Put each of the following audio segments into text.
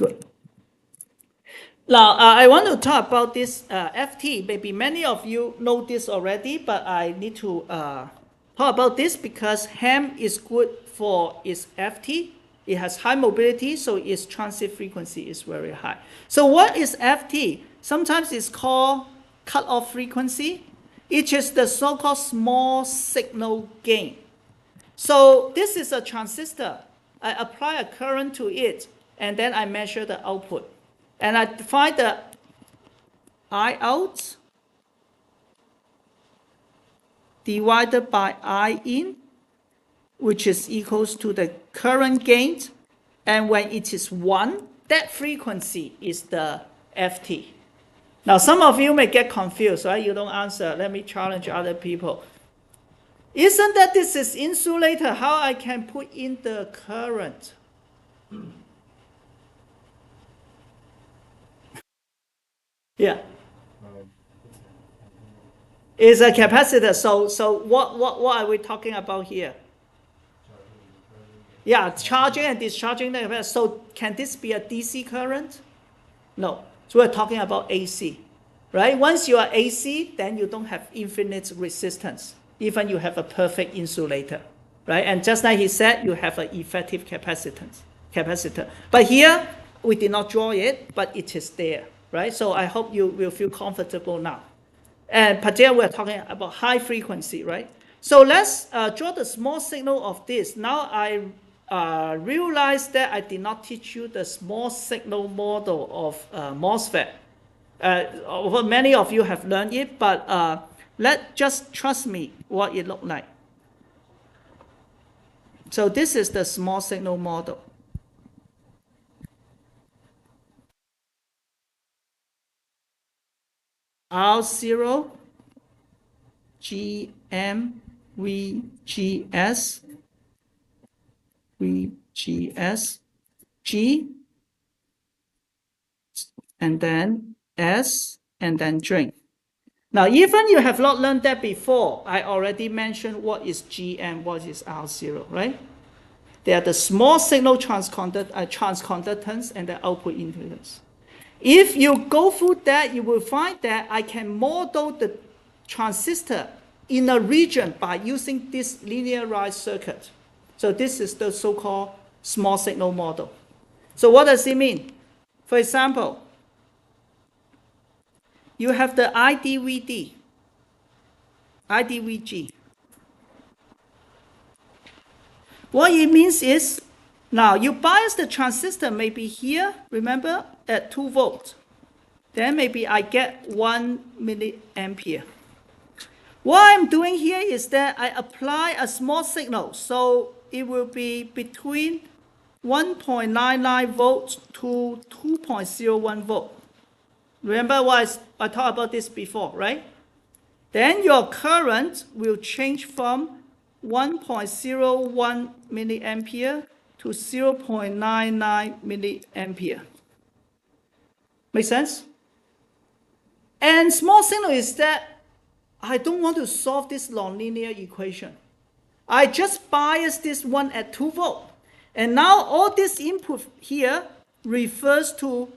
Good. Now, I want to talk about this FT. Maybe many of you know this already, but I need to talk about this because HEMT is good for its FT. It has high mobility, so its transit frequency is very high. So what is FT? Sometimes it's called cutoff frequency. It is the so-called small signal gain. So this is a transistor. I apply a current to it, and then I measure the output. And I find the I out divided by I in, which is equals to the current gain. And when it is 1, that frequency is the FT. Now, some of you may get confused, right? You don't answer. Let me challenge other people. Isn't that this is insulator? How I can put in the current? Yeah. It's a capacitor. So what are we talking about here? Yeah, charging and discharging the capacitor. So can this be a DC current? No. So we're talking about AC, right? Once you are AC, then you don't have infinite resistance, even you have a perfect insulator, right? And just like he said, you have an effective capacitor. But here, we did not draw it, but it is there, right? So I hope you will feel comfortable now. And particularly, we're talking about high frequency, right? So let's draw the small signal of this. Now I realize that I did not teach you the small signal model of MOSFET. Many of you have learned it, but just trust me what it looked like. So this is the small signal model. R0, GM, VGS, G, and then S, and then drain. Now, even you have not learned that before, I already mentioned what is GM, what is R0, right? They are the small signal transconductance and the output impedance. If you go through that, you will find that I can model the transistor in a region by using this linearized circuit. So this is the so-called small signal model. So what does it mean? For example, you have the IDVD, IDVG. What it means is, now you bias the transistor maybe here, remember, at 2 volts. Then maybe I get 1 milliampere. What I'm doing here is that I apply a small signal. So it will be between 1.99 volts to 2.01 volt. Remember what I talked about this before, right? Then your current will change from 1.01 milliampere to 0.99 milliampere. Make sense? And small signal is that I don't want to solve this nonlinear equation. I just bias this one at 2 volts. And now all this input here refers to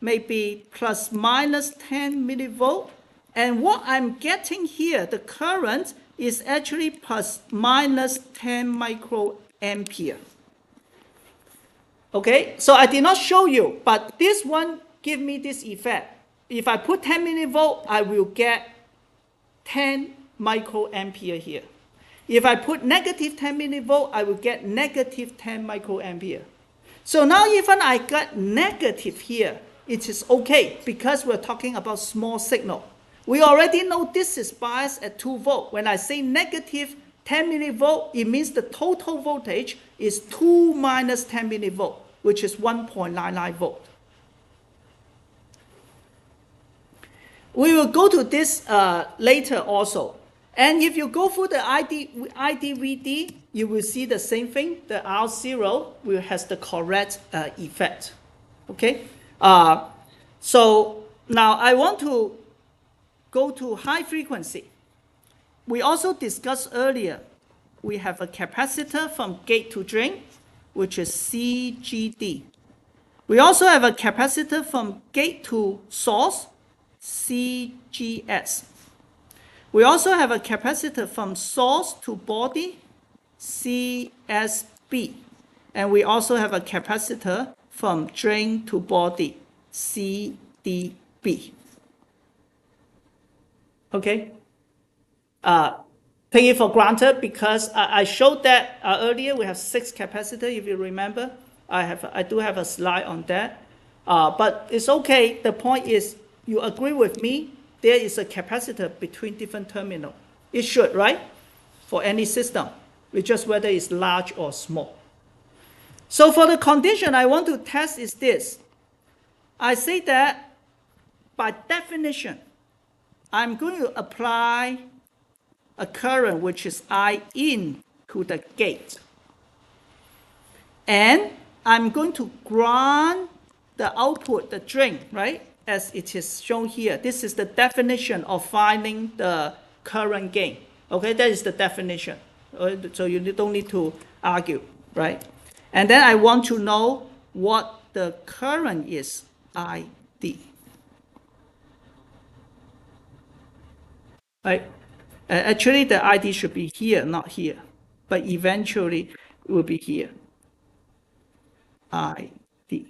maybe plus minus 10 millivolt. And what I'm getting here, the current, is actually plus minus 10 microampere. Okay, so I did not show you, but this one give me this effect. If I put 10 millivolt, I will get 10 microampere here. If I put negative 10 millivolt, I will get negative 10 microampere. So now even I got negative here, it is okay because we're talking about small signal. We already know this is biased at 2 volts. When I say negative 10 millivolt, it means the total voltage is 2 minus 10 millivolt, which is 1.99 volt. We will go to this later also. And if you go through the IDVD, you will see the same thing. The R0 will has the correct effect. Okay? So now I want to go to high frequency. We also discussed earlier, we have a capacitor from gate to drain, which is CGD. We also have a capacitor from gate to source, CGS. We also have a capacitor from source to body, CSB. And we also have a capacitor from drain to body, CDB. Okay? Take it for granted because I showed that earlier. We have 6 capacitors, if you remember. I do have a slide on that. But it's okay. The point is, you agree with me, there is a capacitor between different terminals. It should, right? For any system. It's just whether it's large or small. So for the condition I want to test is this. I say that by definition, I'm going to apply a current which is I in to the gate. And I'm going to ground the output, the drain, right? As it is shown here. This is the definition of finding the current gain. Okay, that is the definition. So you don't need to argue, right? And then I want to know what the current is, ID. Right? Actually, the ID should be here, not here. But eventually, it will be here. ID.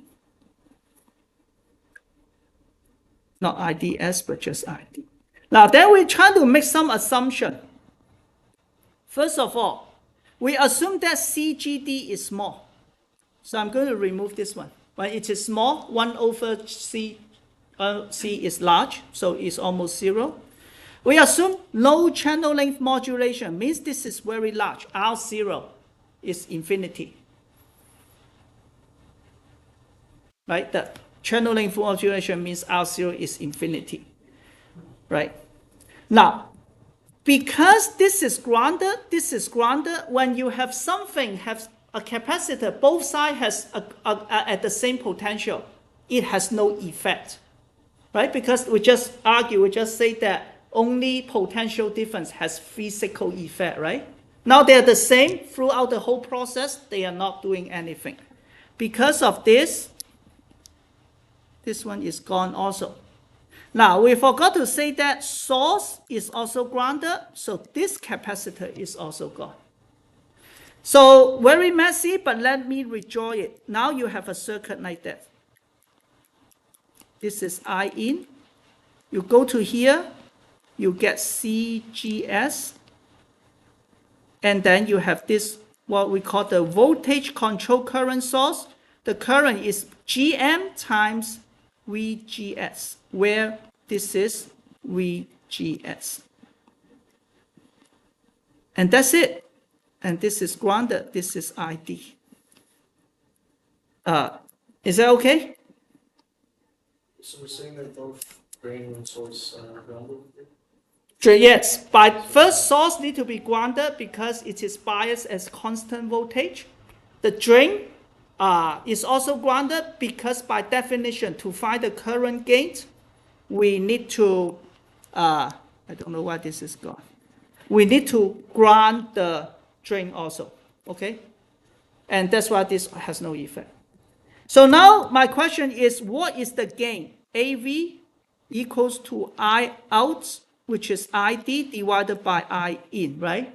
Not IDS, but just ID. Now, then we try to make some assumption. First of all, we assume that CGD is small. So I'm going to remove this one. When it is small, 1 over C is large, so it's almost 0. We assume no channel length modulation, means this is very large. R0 is infinity. Right? The channel length modulation means R0 is infinity. Right? Now, because this is grounded, when you have something, have a capacitor, both sides has at the same potential, it has no effect. Right? Because we just argue, we just say that only potential difference has physical effect, right? Now they're the same throughout the whole process, they are not doing anything. Because of this one is gone also. Now we forgot to say that source is also grounded, so this capacitor is also gone. So very messy, but let me redraw it. Now you have a circuit like that. This is I in. You go to here, you get CGS, and then you have this, what we call the voltage control current source. The current is GM times VGS, where this is VGS. And that's it. And this is grounded, this is ID. Is that okay? So we're saying that both drain and source are grounded? Yes, but first source need to be grounded because it is biased as constant voltage. The drain is also grounded because by definition, to find the current gain, we need to, I don't know why this is gone. We need to ground the drain also, okay? And that's why this has no effect. So now my question is, what is the gain? AV equals to I out, which is ID divided by I in, right?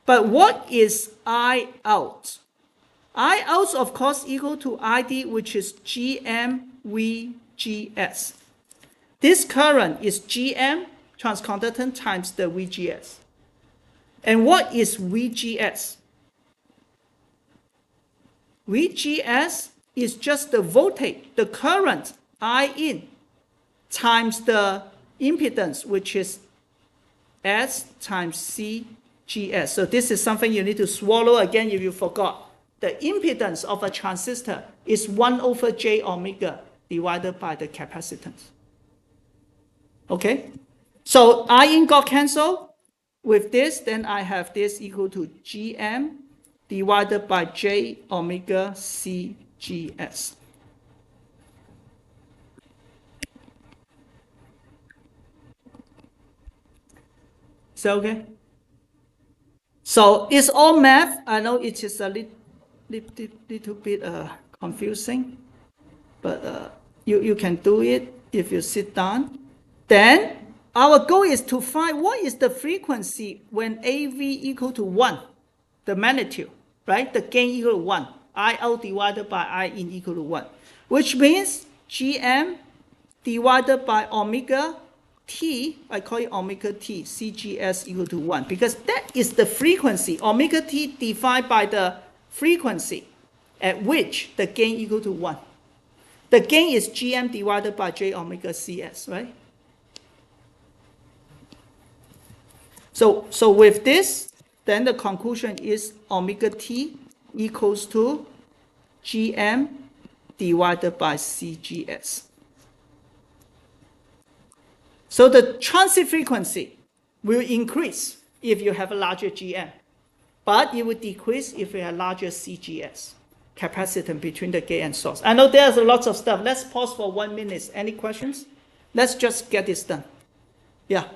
But what is I out? I out, of course, equal to ID, which is GM-VGS. This current is GM transconductance times the VGS. And what is VGS? VGS is just the voltage, the current I in times the impedance, which is S times CGS. So this is something you need to swallow again if you forgot. The impedance of a transistor is 1 over J omega divided by the capacitance. Okay? So I in got cancelled. With this, then I have this equal to GM divided by J omega CGS. Is that okay? So it's all math. I know it is a little bit confusing. But you can do it if you sit down. Then our goal is to find what is the frequency when AV equal to 1, the magnitude, right? The gain equal to 1, I out divided by I in equal to 1, which means GM divided by omega T, I call it omega T, CGS equal to 1, because that is the frequency. Omega T divided by the frequency at which the gain equal to 1. The gain is GM divided by J omega CS, right? So with this, then the conclusion is omega T equals to GM divided by CGS. So the transit frequency will increase if you have a larger GM, but it will decrease if you have larger CGS, capacitance between the gate and source. I know there's lots of stuff. Let's pause for 1 minute. Any questions? Let's just get this done. Yeah.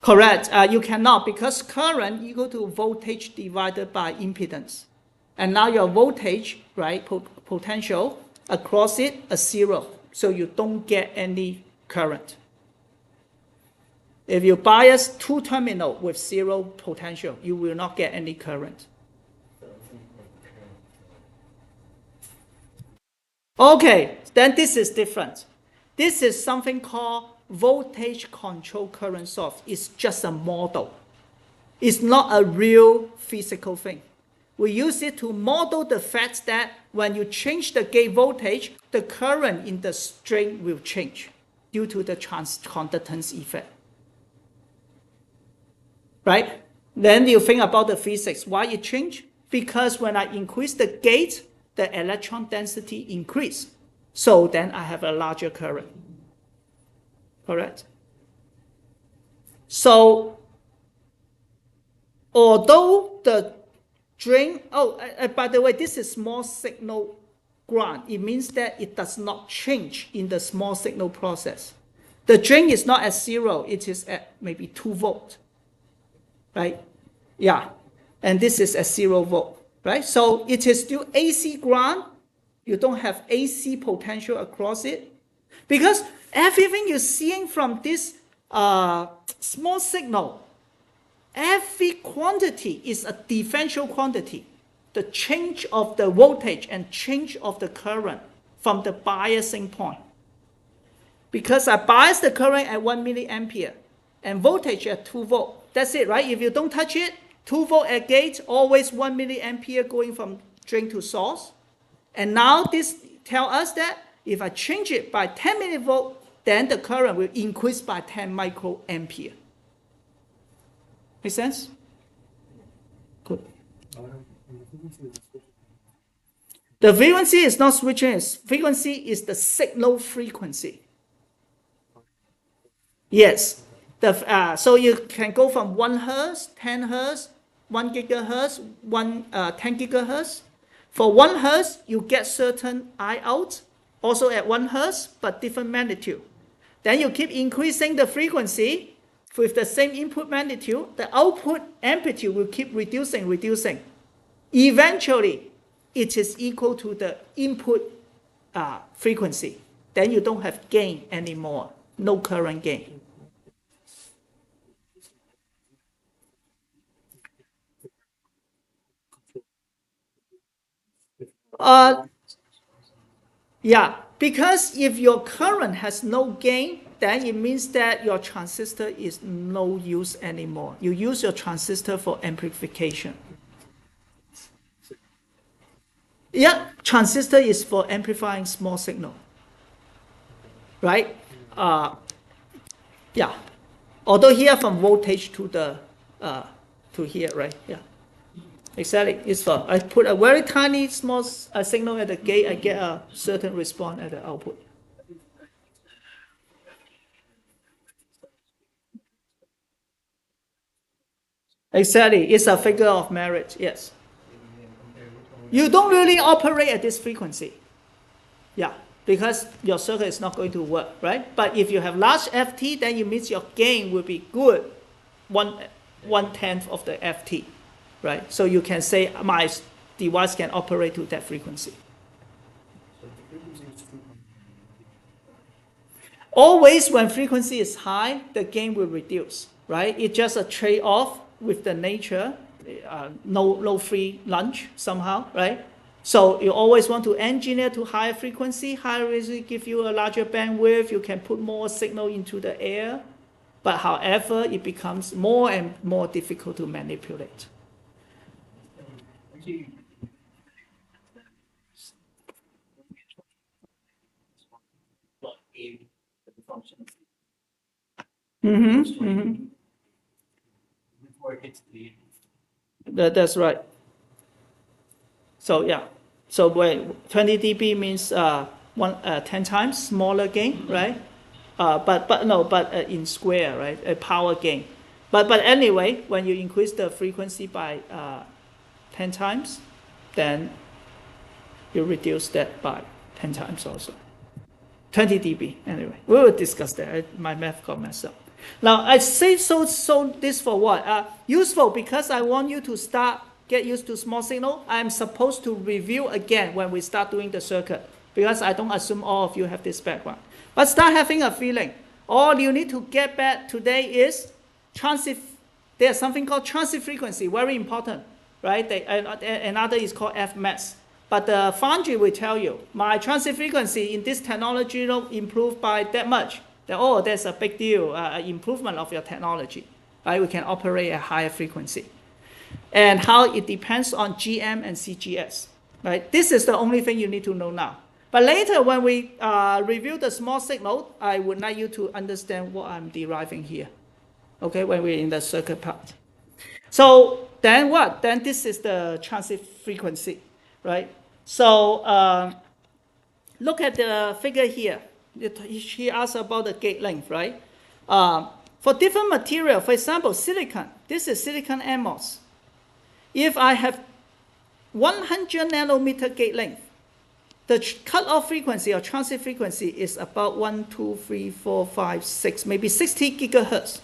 Correct. You cannot, because current equal to voltage divided by impedance. And now your voltage, right, potential across it is 0. So you don't get any current. If you bias 2 terminals with 0 potential, you will not get any current. Okay, then this is different. This is something called voltage control current source. It's just a model. It's not a real physical thing. We use it to model the fact that when you change the gate voltage, the current in the string will change due to the conductance effect. Right? Then you think about the physics. Why it changed? Because when I increase the gate, the electron density increase. So then I have a larger current. Correct? So, although the drain, by the way, this is small signal ground. It means that it does not change in the small signal process. The drain is not at 0, it is at maybe 2 volt. Right? Yeah. And this is at 0 volt. Right? So it is still AC ground. You don't have AC potential across it. Because everything you're seeing from this small signal, every quantity is a differential quantity. The change of the voltage and change of the current from the biasing point. Because I bias the current at 1 milliampere and voltage at 2 volt. That's it, right? If you don't touch it, 2 volt at gate, always 1 milliampere going from drain to source. And now this tells us that if I change it by 10 millivolt, then the current will increase by 10 microampere. Make sense? Good. The frequency is not switching. Frequency is the signal frequency. Yes. So you can go from 1 hertz, 10 hertz, 1 gigahertz, 10 gigahertz. For 1 hertz, you get certain I out, also at 1 hertz, but different magnitude. Then you keep increasing the frequency with the same input magnitude. The output amplitude will keep reducing. Eventually, it is equal to the input frequency. Then you don't have gain anymore, no current gain. Yeah, because if your current has no gain, then it means that your transistor is no use anymore. You use your transistor for amplification. Yeah, transistor is for amplifying small signal. Right? Yeah. Although here from voltage to the to here, right? Yeah. Exactly. It's for I put a very tiny small signal at the gate, I get a certain response at the output. Exactly. It's a figure of merit, yes. You don't really operate at this frequency. Yeah, because your circuit is not going to work, right? But if you have large FT, then it means your gain will be good, 1/10 of the FT. right? So you can say my device can operate to that frequency. So the frequency is 200. Always when frequency is high, the gain will reduce, right? It's just a trade-off with the nature, no free lunch somehow, right? So you always want to engineer to higher frequency. Higher frequency give you a larger bandwidth. You can put more signal into the air. But however, it becomes more and more difficult to manipulate. Before it hits the That's right. So yeah, so when 20 dB means 10 times smaller gain, right? But in square, right? A power gain. But anyway, when you increase the frequency by 10 times, then you reduce that by 10 times also. 20 dB anyway. We will discuss that. My math got messed up. Now I say so this for what? Useful because I want you to get used to small signal. I'm supposed to review again when we start doing the circuit because I don't assume all of you have this background. But start having a feeling. All you need to get back today is there's something called transit frequency, very important, right? Another is called Fmax. But the foundry will tell you, my transit frequency in this technology improved by that much. Then, there's a big deal, improvement of your technology. Right? We can operate at higher frequency. And how it depends on GM and CGS. Right? This is the only thing you need to know now. But later when we review the small signal, I would like you to understand what I'm deriving here. Okay, when we're in the circuit part. So then what? Then this is the transit frequency, right? So look at the figure here. He asked about the gate length, right? For different material, for example, silicon. This is silicon MOS. If I have 100 nanometer gate length, the cutoff frequency or transit frequency is about 1, 2, 3, 4, 5, 6, maybe 60 gigahertz.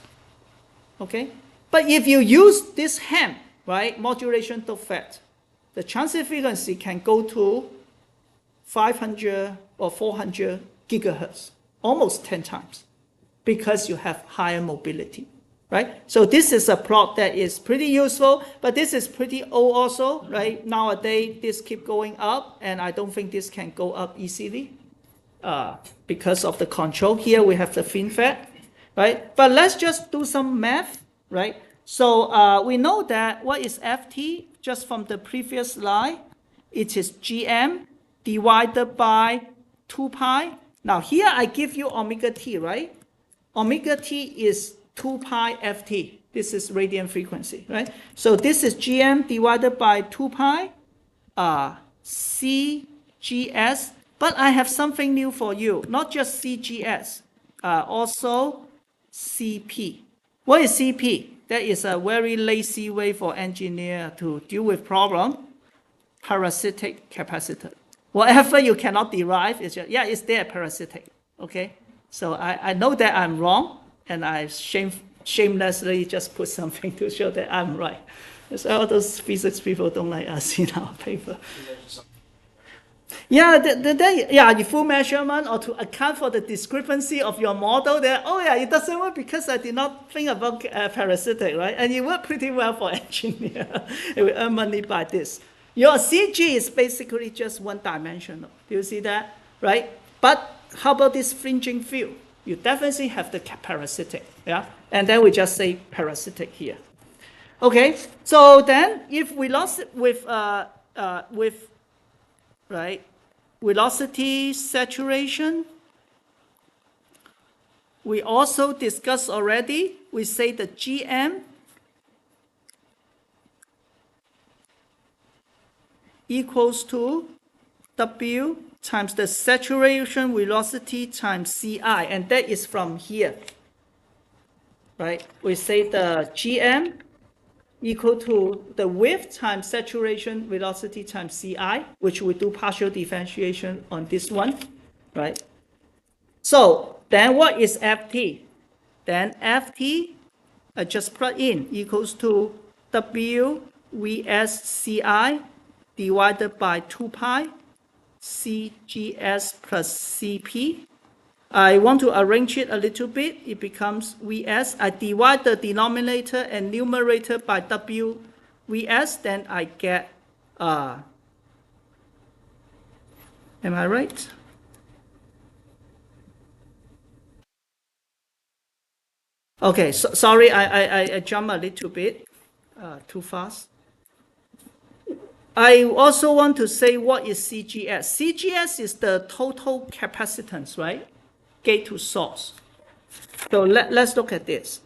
Okay? But if you use this HEMT, right, modulation to FET, the transit frequency can go to 500 or 400 gigahertz, almost 10 times, because you have higher mobility, right? So this is a plot that is pretty useful, but this is pretty old also, right? Nowadays, this keep going up, and I don't think this can go up easily because of the control. Here we have the FinFET, right? But let's just do some math, right? So we know that what is Ft, just from the previous slide, it is Gm divided by 2 pi. Now here I give you omega t, right? Omega t is 2 pi Ft. This is radiant frequency, right? So this is Gm divided by 2 pi CGS. But I have something new for you, not just CGS, also CP. What is CP? That is a very lazy way for engineer to deal with problem. Parasitic capacitor. Whatever you cannot derive, is just, it's there, parasitic. Okay? So I know that I'm wrong, and I shamelessly just put something to show that I'm right. So all those physics people don't like us in our paper. Yeah, the full measurement or to account for the discrepancy of your model there. It doesn't work because I did not think about parasitic, right? And it worked pretty well for engineer. We earn money by this. Your CG is basically just one dimensional. Do you see that, right? But how about this fringing field? You definitely have the parasitic, yeah? And then we just say parasitic here. Okay, so then if we lost it with right, velocity saturation, we also discussed already, we say the Gm equals to W times the saturation velocity times Ci, and that is from here, right? We say the Gm equal to the width times saturation velocity times Ci, which we do partial differentiation on this one, right? So then what is Ft? Then Ft, I just plug in, equals to W VSCI divided by 2 pi CGS plus CP. I want to arrange it a little bit. It becomes Vs. I divide the denominator and numerator by W Vs, then I get, am I right? Okay, so, sorry, I jumped a little bit too fast. I also want to say what is CGS. CGS is the total capacitance, right? Gate to source. So let's look at this.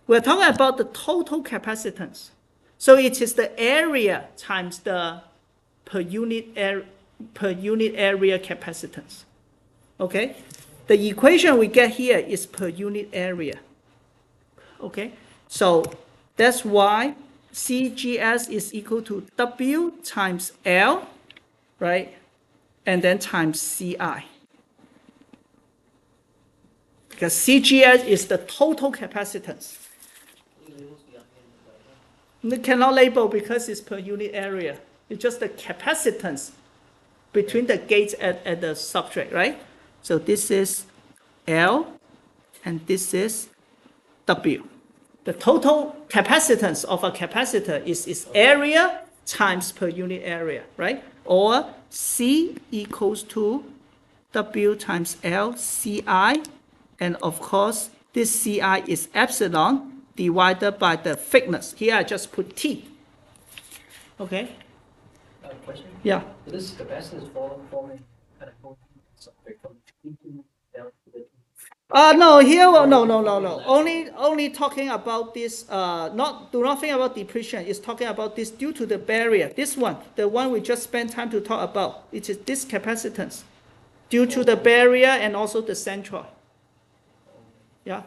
We're talking about the total capacitance. So it is the area times the per unit area capacitance. Okay? The equation we get here is per unit area. Okay? So that's why CGS is equal to W times L, right? And then times CI. Because CGS is the total capacitance. You cannot label because it's per unit area. It's just the capacitance between the gates and the substrate, right? So this is L and this is W. The total capacitance of a capacitor is its area times per unit area, right? Or C equals to W times L CI, and of course this CI is epsilon divided by the thickness. Here I just put T. Okay? Question? Yeah. So this capacitance forming kind of substrate from T2 down to the No, here, no. Only talking about this, do not think about depletion. It's talking about this due to the barrier. This one, the one we just spent time to talk about, it is this capacitance due to the barrier and also the central. Yeah?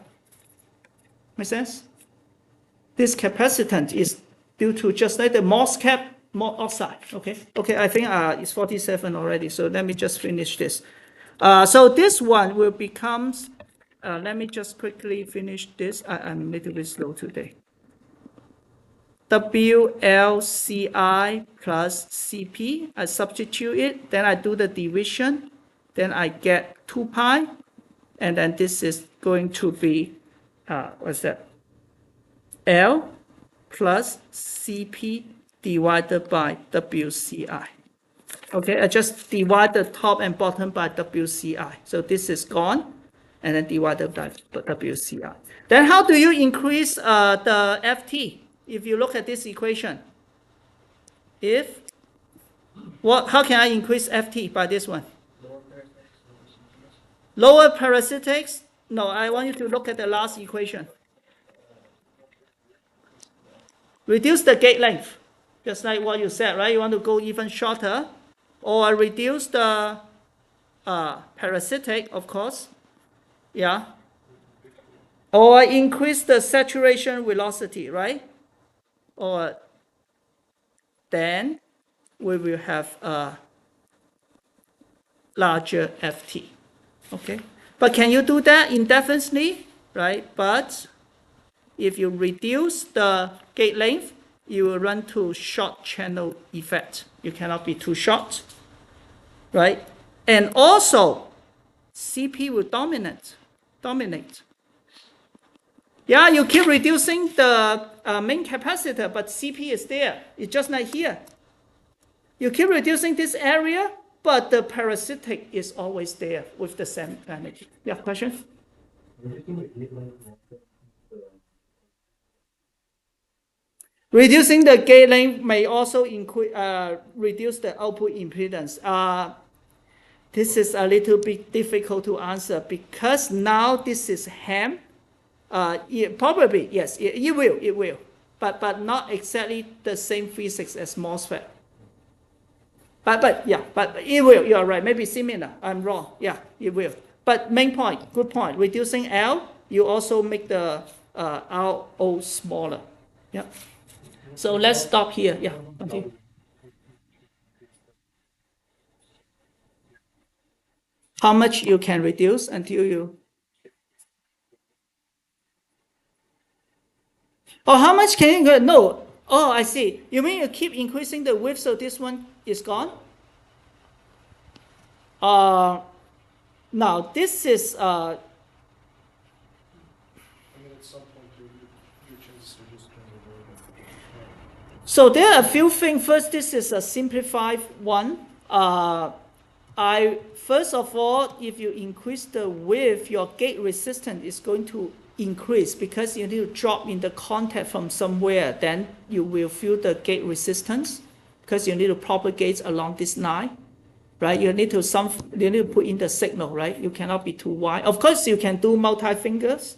Make sense? This capacitance is due to just like the MOSFET oxide. Okay, I think it's 47 already, so let me just finish this. So this one will become, let me just quickly finish this. I'm a little bit slow today. WLCI plus CP, I substitute it, then I do the division, then I get 2 pi, and then this is going to be, what's that? L plus CP divided by WCI. Okay, I just divide the top and bottom by WCI. So this is gone, and then divided by WCI. Then how do you increase the FT? If you look at this equation, how can I increase FT by this one? Lower parasitics? No, I want you to look at the last equation. Reduce the gate length, just like what you said, right? You want to go even shorter, or reduce the parasitic, of course, yeah, or increase the saturation velocity, right? Or then we will have a larger FT, okay? But can you do that indefinitely, right? But if you reduce the gate length, you will run to short channel effect. You cannot be too short, right? And also, CP will dominate. Yeah, you keep reducing the main capacitor, but CP is there. It's just like here. You keep reducing this area, but the parasitic is always there with the same energy. Yeah, question? Reducing the gate length may also reduce the output impedance. This is a little bit difficult to answer because now this is HEMT. Probably, yes, it will. But not exactly the same physics as MOSFET. But it will, you're right, maybe similar, I'm wrong, yeah, it will. But main point, good point, reducing L, you also make the RO smaller, yeah. So let's stop here. Yeah, continue. How much you can reduce until you? Oh, how much can you go? No, Oh, I see. You mean you keep increasing the width so this one is gone? Now this is I mean, at some point, your transistor just going to avoid it. so there are a few things. First, this is a simplified one. First of all, if you increase the width, your gate resistance is going to increase because you need to drop in the contact from somewhere. Then you will feel the gate resistance because you need to propagate along this line, right? You need to put in the signal, right? You cannot be too wide. Of course, you can do multi fingers,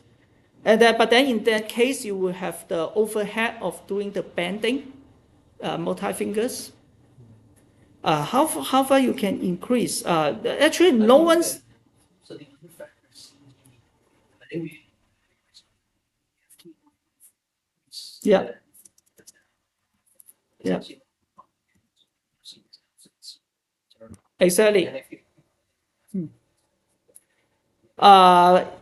but then in that case, you will have the overhead of doing the bending, multi fingers. How far you can increase? Actually, no one's. So the other factors, I think we have to. Yeah. Yeah. Exactly. And if you,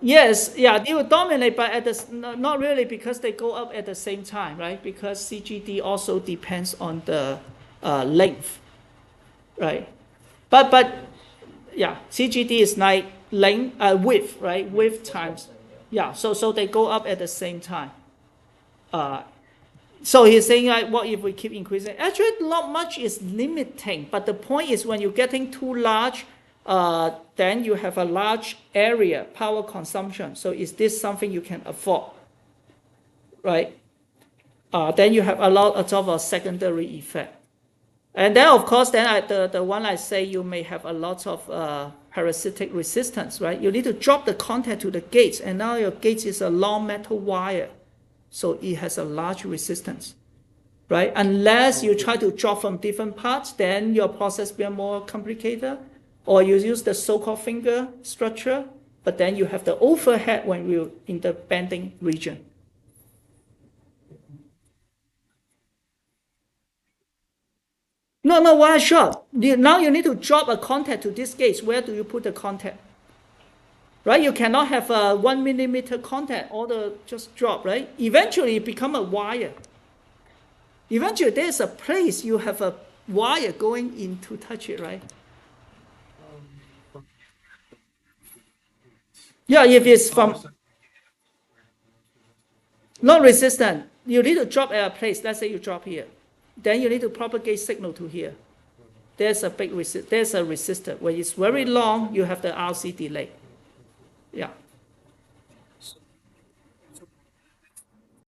Yes, yeah, they will dominate, but not really because they go up at the same time, right? Because CGD also depends on the length, right? But yeah, CGD is like length, width, right? Width times, yeah. So they go up at the same time. So he's saying like, what if we keep increasing? Actually, not much is limiting, but the point is when you're getting too large, then you have a large area, power consumption. So is this something you can afford, right? Then you have a lot of a secondary effect. And then, of course, then the one I say you may have a lot of parasitic resistance, right? You need to drop the contact to the gates, and now your gate is a long metal wire. So it has a large resistance, right? Unless you try to drop from different parts, then your process becomes more complicated, or you use the so-called finger structure, but then you have the overhead when you're in the bending region. No, wire short. Now you need to drop a contact to this gate. Where do you put the contact? Right, you cannot have a 1 millimeter contact, or just drop, right? Eventually, it become a wire. Eventually, there's a place you have a wire going in to touch it, right? Yeah, if it's from not resistant, you need to drop at a place. Let's say you drop here, then you need to propagate signal to here. There's a big there's a resistor. When it's very long, you have the RC delay. Yeah.